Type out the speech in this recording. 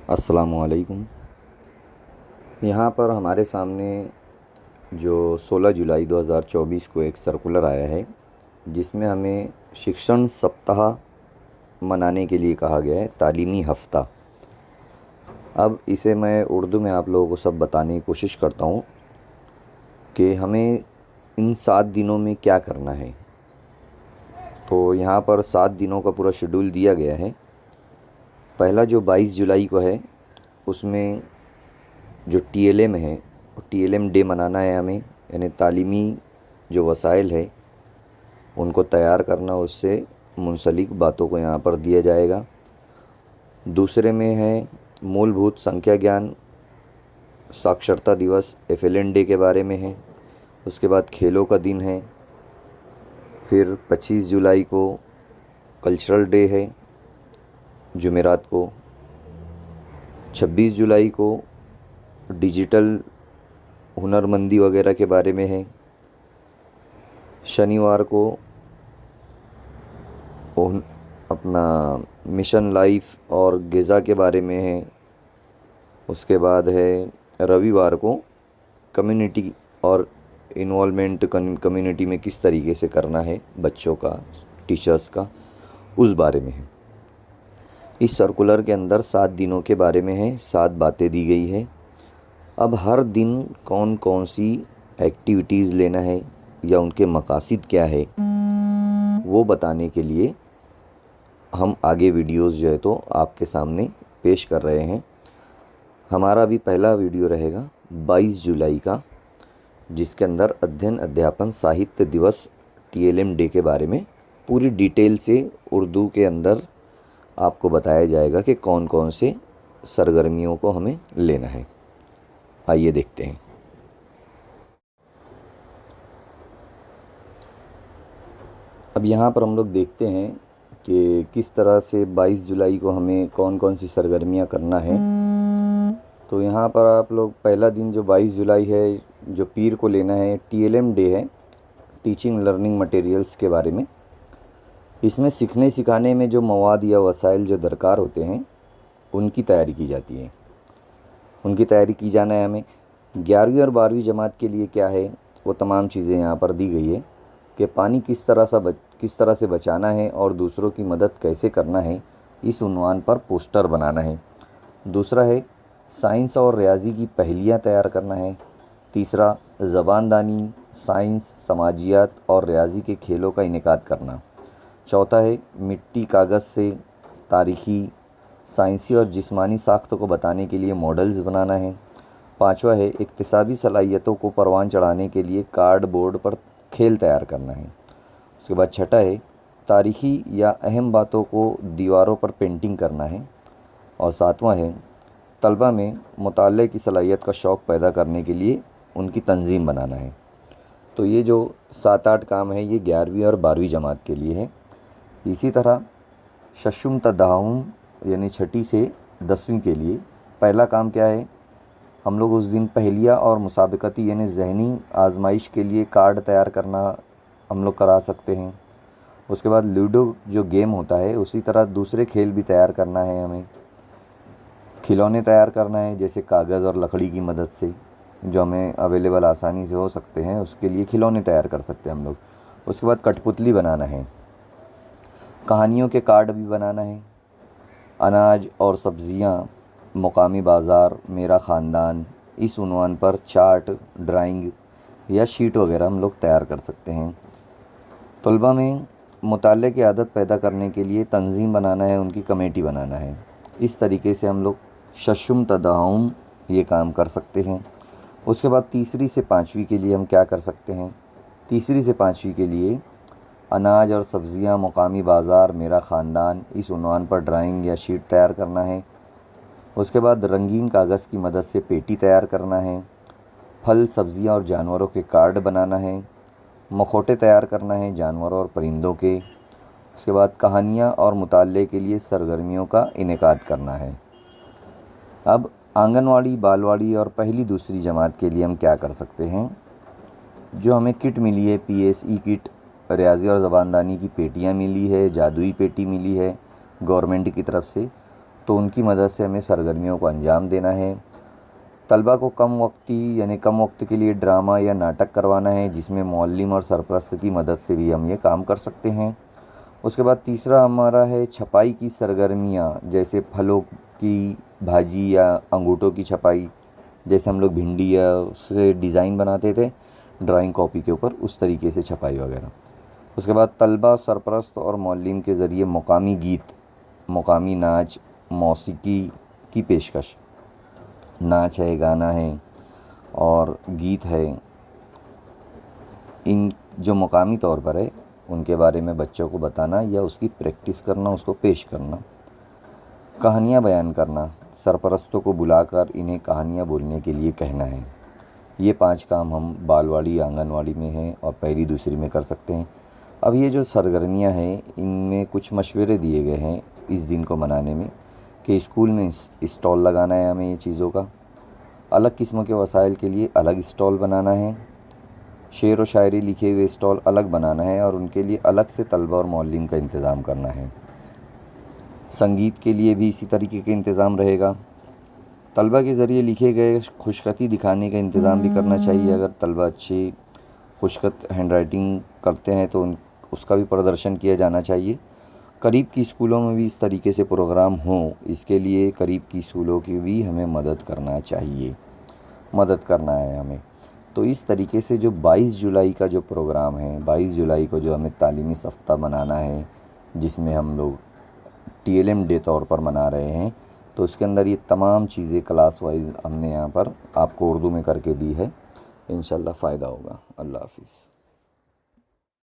अस्सलामुअलैकुम। यहाँ पर हमारे सामने जो 16 जुलाई 2024 को एक सर्कुलर आया है, जिसमें हमें शिक्षण सप्ताह मनाने के लिए कहा गया है, तालीमी हफ़्ता। अब इसे मैं उर्दू में आप लोगों को सब बताने की कोशिश करता हूँ कि हमें इन 7 दिनों में क्या करना है। तो यहाँ पर 7 दिनों का पूरा शेड्यूल दिया गया है। पहला जो 22 जुलाई को है, उसमें जो टीएलएम है, टीएलएम डे मनाना है हमें, यानी तालीमी जो वसाइल है उनको तैयार करना, उससे मुंसलिक बातों को यहाँ पर दिया जाएगा। दूसरे में है मूलभूत संख्या ज्ञान साक्षरता दिवस, एफएलएन डे के बारे में है। उसके बाद खेलों का दिन है। फिर 25 जुलाई को कल्चरल डे है, जुमेरात को। 26 जुलाई को डिजिटल हुनरमंदी वगैरह के बारे में है। शनिवार को अपना मिशन लाइफ और ग़िज़ा के बारे में है। उसके बाद है रविवार को कम्युनिटी और इन्वॉल्वमेंट कम्युनिटी में किस तरीके से करना है बच्चों का, टीचर्स का, उस बारे में है। इस सर्कुलर के अंदर 7 दिनों के बारे में है, 7 बातें दी गई है। अब हर दिन कौन कौन सी एक्टिविटीज़ लेना है या उनके मकासद क्या है, वो बताने के लिए हम आगे वीडियोस जो है तो आपके सामने पेश कर रहे हैं। हमारा अभी पहला वीडियो रहेगा 22 जुलाई का, जिसके अंदर अध्ययन अध्यापन साहित्य दिवस टीएलएम डे के बारे में पूरी डिटेल से उर्दू के अंदर आपको बताया जाएगा कि कौन कौन से सरगर्मियों को हमें लेना है। आइए देखते हैं। अब यहाँ पर हम लोग देखते हैं कि किस तरह से 22 जुलाई को हमें कौन कौन सी सरगर्मियाँ करना है। तो यहाँ पर आप लोग पहला दिन जो 22 जुलाई है, जो पीर को लेना है, टीएलएम डे है, टीचिंग लर्निंग मटेरियल्स के बारे में। इसमें सीखने सिखाने में जो मवाद या वसाइल जो दरकार होते हैं उनकी तैयारी की जाती है, उनकी तैयारी की जाना है हमें। 11वीं और 12वीं जमात के लिए क्या है, वो तमाम चीज़ें यहाँ पर दी गई है कि पानी किस तरह से बचाना है और दूसरों की मदद कैसे करना है, इस उन्वान पर पोस्टर बनाना है। दूसरा है साइंस और रियाजी की पहेलियाँ तैयार करना है। तीसरा ज़बानदानी, साइंस, समाजियात और रियाजी के खेलों का इनेकाद करना। चौथा है मिट्टी कागज़ से तारीख़ी, साइंसी और जिस्मानी साख्त को बताने के लिए मॉडल्स बनाना है। पाँचवा है इक्तिसाबी सलाहियतों को परवान चढ़ाने के लिए कार्ड बोर्ड पर खेल तैयार करना है। उसके बाद छठा है तारीख़ी या अहम बातों को दीवारों पर पेंटिंग करना है। और सातवां है तलबा में मुताले की सलाहियत का शौक़ पैदा करने के लिए उनकी तंजीम बनाना है। तो ये जो 7-8 काम है, ये 11वीं और 12वीं जमात के लिए है। इसी तरह शशुम तदाहुम यानी 6ठी से 10वीं के लिए पहला काम क्या है, हम लोग उस दिन पहेलिया और मुसाबकती यानी ज़हनी आजमाइश के लिए कार्ड तैयार करना हम लोग करा सकते हैं। उसके बाद लूडो जो गेम होता है, उसी तरह दूसरे खेल भी तैयार करना है हमें। खिलौने तैयार करना है, जैसे कागज़ और लकड़ी की मदद से जो हमें अवेलेबल आसानी से हो सकते हैं, उसके लिए खिलौने तैयार कर सकते हैं हम लोग। उसके बाद कठपुतली बनाना है, कहानियों के कार्ड भी बनाना है। अनाज और सब्ज़ियाँ, मुकामी बाज़ार, मेरा ख़ानदान, इस उन्वान पर चार्ट, ड्राइंग या शीट वगैरह हम लोग तैयार कर सकते हैं। तलबा में मुताले की आदत पैदा करने के लिए तंजीम बनाना है, उनकी कमेटी बनाना है। इस तरीके से हम लोग शशुम तदाहुम ये काम कर सकते हैं। उसके बाद तीसरी से 5वीं के लिए हम क्या कर सकते हैं, तीसरी से 5वीं के लिए अनाज और सब्ज़ियाँ, मुकामी बाज़ार, मेरा ख़ानदान, इस उन्वान पर ड्राइंग या शीट तैयार करना है। उसके बाद रंगीन कागज़ की मदद से पेटी तैयार करना है। फल, सब्ज़ियाँ और जानवरों के कार्ड बनाना है। मखौटे तैयार करना है जानवरों और परिंदों के। उसके बाद कहानियाँ और मुताले के लिए सरगर्मियों का इनेकाद करना है। अब आंगनवाड़ी, बालवाड़ी और पहली दूसरी जमात के लिए हम क्या कर सकते हैं, जो हमें किट मिली है, पीएसई किट, रियाजी और ज़बानदानी की पेटियाँ मिली है, जादुई पेटी मिली है गवर्नमेंट की तरफ से। तो उनकी मदद से हमें सरगर्मियों को अंजाम देना है। तलबा को कम वक्ती यानी कम वक्त के लिए ड्रामा या नाटक करवाना है, जिसमें मौल्लिम और सरपरस्त की मदद से भी हम ये काम कर सकते हैं। उसके बाद तीसरा हमारा है छपाई की सरगर्मियाँ, जैसे फलों की भाजी या अंगूठों की छपाई, जैसे हम लोग भिंडी या उससे डिज़ाइन बनाते थे ड्राइंग कॉपी के ऊपर, उस तरीके से छपाई वगैरह। उसके बाद तलबा, सरपरस्त और मौल्लिम के ज़रिए मकामी गीत, मकामी नाच, मौसीकी की पेशकश। नाच है, गाना है और गीत है, इन जो मकामी तौर पर है उनके बारे में बच्चों को बताना या उसकी प्रैक्टिस करना, उसको पेश करना। कहानियाँ बयान करना, सरपरस्तों को बुलाकर इन्हें कहानियाँ बोलने के लिए कहना है। ये 5 काम हम बालवाड़ी, आंगनवाड़ी में हैं और पहली दूसरी में कर सकते हैं। अब ये जो सरगर्मियाँ हैं, इनमें कुछ मशवरे दिए गए हैं इस दिन को मनाने में, कि स्कूल में स्टॉल लगाना है हमें ये चीज़ों का, अलग किस्मों के वसाइल के लिए अलग स्टॉल बनाना है, शेर व शायरी लिखे हुए स्टॉल अलग बनाना है और उनके लिए अलग से तलबा और मौल्लिम का इंतज़ाम करना है। संगीत के लिए भी इसी तरीके का इंतज़ाम रहेगा। तलबा के ज़रिए लिखे गए खुशखती दिखाने का इंतज़ाम भी करना चाहिए। अगर तलबा अच्छी खुशखत हैंडराइटिंग करते हैं तो उसका भी प्रदर्शन किया जाना चाहिए। करीब की स्कूलों में भी इस तरीके से प्रोग्राम हों, इसके लिए करीब की स्कूलों की भी हमें मदद करना है हमें। तो इस तरीके से जो 22 जुलाई का जो प्रोग्राम है, 22 जुलाई को जो हमें तालीमी सप्ताह मनाना है, जिसमें हम लोग TLM डे तौर पर मना रहे हैं, तो उसके अंदर ये तमाम चीज़ें क्लास वाइज हमने यहाँ पर आपको उर्दू में करके दी है। इंशाल्लाह फ़ायदा होगा। अल्लाह हाफ़िज़।